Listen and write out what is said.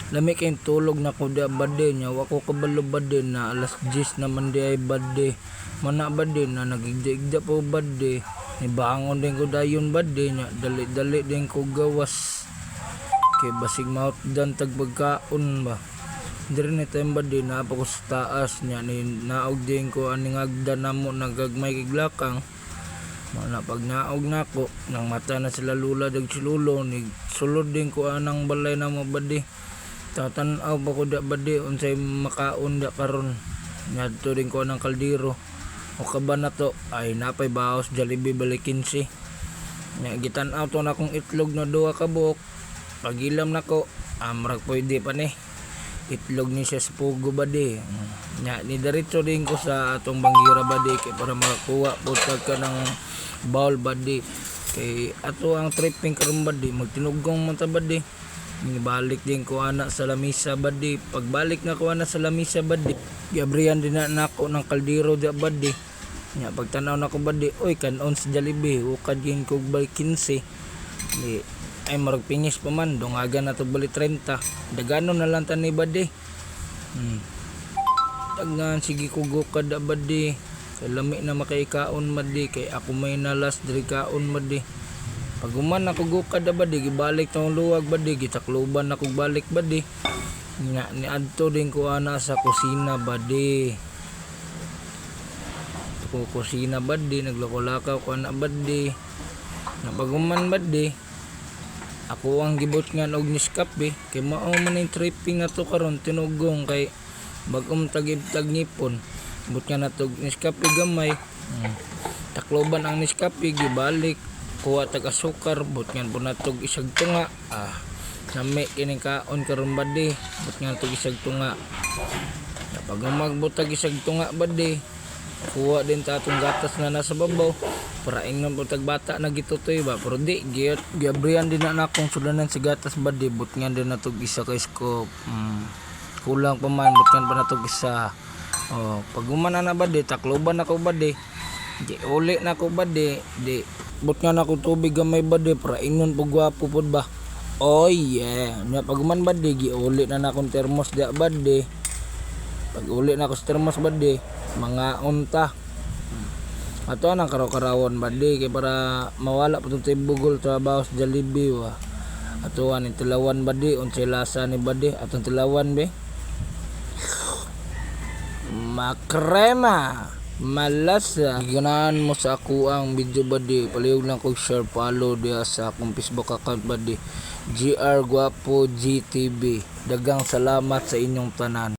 Lami kayong tulog na ko da bade nya wako kabalo bade na alas 10 naman di ay bade. Mana bade na nagigda po bade. Nibangon din ko dayon bade nya dali-dali din ko gawas. Kay basig maot dan tagpagkaon ba. Dire ni time bade na pa ko sa taas nya ni naog din ko aning agda namo nagagmay kiglakang. Mana pag naog nako nang mata na sila lula dag silulo ni sulod din ko anang balay na mo bade. Tatanaw pa ko da bade unsay makaon da karon. Ngadto din ko anang kaldero. O kaban na to ay napay baos Jollibee balikin si. Nya gitan-aw to na kong itlog na duha ka buok. Pagilam nako amrag pwede pa ni. Itlog ni siya sa pugo bade. Nya ni diretso din ko sa atong bangira bade kay para makakuha putag ka ng bowl bade. Kay ato ang tripping karon bade magtinugong man ta bade. Balik din ko ana sa lamisa bade. Pagbalik na ko ana sa lamisa bade, gabriyan din na nako ng kaldero da bade. Nya pagtanaw nako bade, oy kanon sa Jollibee, ukad yin ko bay 15. Di ay marag finish pa man, dungagan na to bali 30. Dagano na lang tani bade. Tagan sige ko gukad da bade. Kay lami na makaikaon bade, kay ako may nalas diri kaon bade. Pag uman ako gukad da bade, gibalik tong luwag bade, gitakluban ako balik bade. Nya ni adto din ko ana sa kusina bade. Ko kusina bade, naglako-lakaw ko ana bade. Na pag uman bade, ako ang gibot nga og Nescafe kay mao man ning tripping ato karon tinugong kay bag-om tagib-tag ngipon. But nga natog Nescafe gamay. Takloban ang Nescafe gibalik kuha tag asukar but nga po natog isag tunga. Nami kining kaon karon bade but nga natog isag tunga. Pag magbutag isag tunga bade, kuha din ta atong gatas na nasa babaw. Paraing nang putag bata na gitutoy ba pero di giabrian din na akong sudanan si gatas bade but nga din natog isa ka scoop. Kulang pa man but nga pa natog isa. Pag umana na bade takloban ako bade. Di uli na ako bade di but nga nako tubig gamay bade para inon pag gwapo pod ba. Oh yeah, nya pag man bade giuli na akong termos da bade. Pag uli na ako sa termos bade, mga unta. Ato nang karaw-karawon bade kay para mawala pa tong tibugol sa baos Jollibee wa. Ato aning tilawan bade unsay lasa ni bade atong tilawan be. Makrema malasa. Ganahan mo sa ako ang video bade, palihog lang kog share follow dia sa akong Facebook account bade, GR Guapo GTV. Dagang salamat sa inyong tanan.